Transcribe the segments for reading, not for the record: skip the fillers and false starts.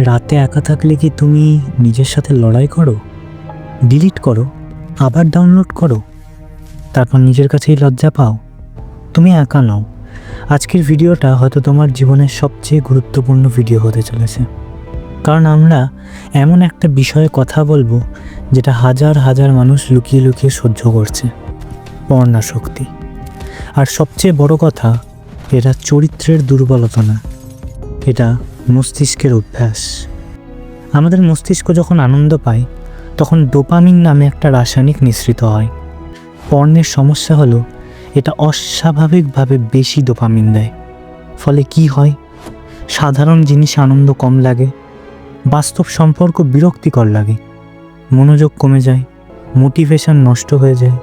রাতে একা থাকলে কি তুমি নিজের সাথে লড়াই করো, ডিলিট করো, আবার ডাউনলোড করো, তারপর নিজের কাছেই লজ্জা পাও? তুমি একা নও। আজকের ভিডিওটা হয়তো তোমার জীবনের সবচেয়ে গুরুত্বপূর্ণ ভিডিও হতে চলেছে, কারণ আমরা এমন একটা বিষয়ে কথা বলবো যেটা হাজার হাজার মানুষ লুকিয়ে লুকিয়ে সহ্য করছে, পর্ণাসক্তি। আর সবচেয়ে বড় কথা, এটা চরিত্রের দুর্বলতা না, এটা মস্তিষ্কের অভ্যাস। আমাদের মস্তিষ্ক যখন আনন্দ পায় তখন ডোপামিন নামে একটা রাসায়নিক নিঃসৃত হয়। পর্নের সমস্যা হলো এটা অস্বাভাবিকভাবে বেশি ডোপামিন দেয়। ফলে কি হয়? সাধারণ জিনিসে আনন্দ কম লাগে, বাস্তব সম্পর্ক বিরক্তিকর লাগে, মনোযোগ কমে যায়, মোটিভেশন নষ্ট হয়ে যায়।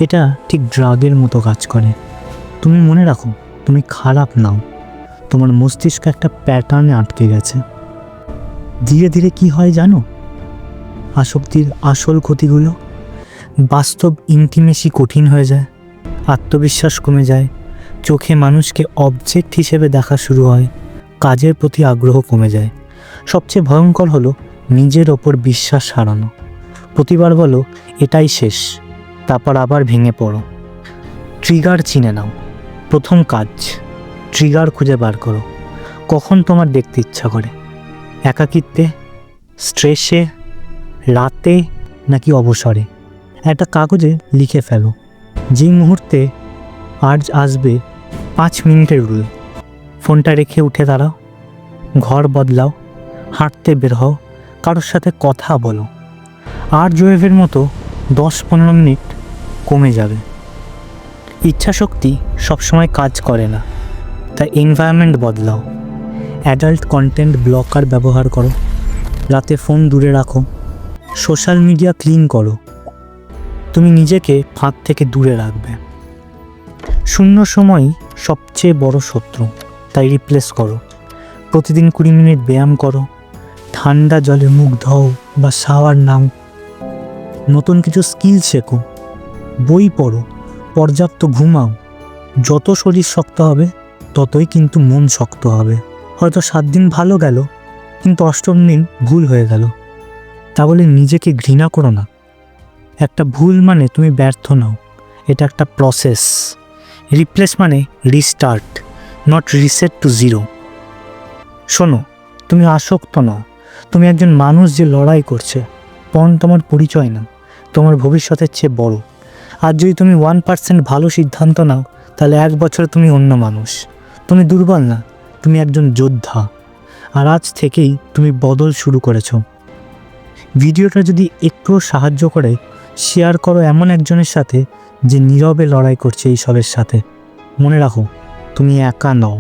এটা ঠিক ড্রাগের মতো কাজ করে। তুমি মনে রাখো, তুমি খারাপ নাও, তোমার মস্তিষ্ক একটা প্যাটার্নে আটকে গেছে। ধীরে ধীরে কি হয় জানো? আসক্তির আসল ক্ষতিগুলো, বাস্তব ইন্টিমেসি কঠিন হয়ে যায়, আত্মবিশ্বাস কমে যায়, চোখে মানুষকে অবজেক্ট হিসেবে দেখা শুরু হয়, কাজের প্রতি আগ্রহ কমে যায়। সবচেয়ে ভয়ঙ্কর হলো নিজের ওপর বিশ্বাস হারানো। প্রতিবার বলো এটাই শেষ, তারপর আবার ভেঙে পড়ো। ট্রিগার চিনে নাও। প্রথম কাজ, ট্রিগার খুঁজে বার করো। কখন তোমার দেখতে ইচ্ছা করে? একাকিত্বে, স্ট্রেসে, রাতে, নাকি অবসরে? একটা কাগজে লিখে ফেলো। যেই মুহূর্তে আর্জ আসবে, 5 মিনিটের রুল। ফোনটা রেখে উঠে দাঁড়াও, ঘর বদলাও, হাঁটতে বের হও, কারোর সাথে কথা বলো। আর্জ ওয়েভের মতো 10-15 মিনিট কমে যাবে। ইচ্ছাশক্তি সবসময় কাজ করে না, তাই এনভায়রনমেন্ট বদলাও। অ্যাডাল্ট কন্টেন্ট ব্লকার ব্যবহার করো, রাতে ফোন দূরে রাখো, সোশ্যাল মিডিয়া ক্লিন করো। তুমি নিজেকে ফাঁদ থেকে দূরে রাখবে। শূন্য সময়ই সবচেয়ে বড় শত্রু, তাই রিপ্লেস করো। প্রতিদিন 20 মিনিট ব্যায়াম করো, ঠান্ডা জলে মুখ ধোও বা শাওয়ার নাও, নতুন কিছু স্কিল শেখো, বই পড়ো, পর্যাপ্ত ঘুমাও। যত শরীর শক্ত হবে ততই কিন্তু মন শক্ত হবে। হয়তো 7 দিন ভালো গেল, কিন্তু 8ম দিন ভুল হয়ে গেল। তা বলে নিজেকে ঘৃণা করো না। একটা ভুল মানে তুমি ব্যর্থ নও, এটা একটা প্রসেস। রিপ্লেস মানে restart, not reset two zero. শোনো, তুমি আসক্ত নও, তুমি একজন মানুষ যে লড়াই করছে। পণ তোমার পরিচয় না, তোমার ভবিষ্যতের চেয়ে বড়। আর যদি তুমি 1% ভালো সিদ্ধান্ত নাও, তাহলে 1 বছরে তুমি অন্য মানুষ। তুমি দুর্বল না, তুমি একজন যোদ্ধা। আর আজ থেকেই তুমি বদল শুরু করেছো। ভিডিওটা যদি একটুও সাহায্য করে, শেয়ার করো এমন একজনের সাথে যে নীরবে লড়াই করছে এই সবের সাথে। মনে রাখো, তুমি একা নও।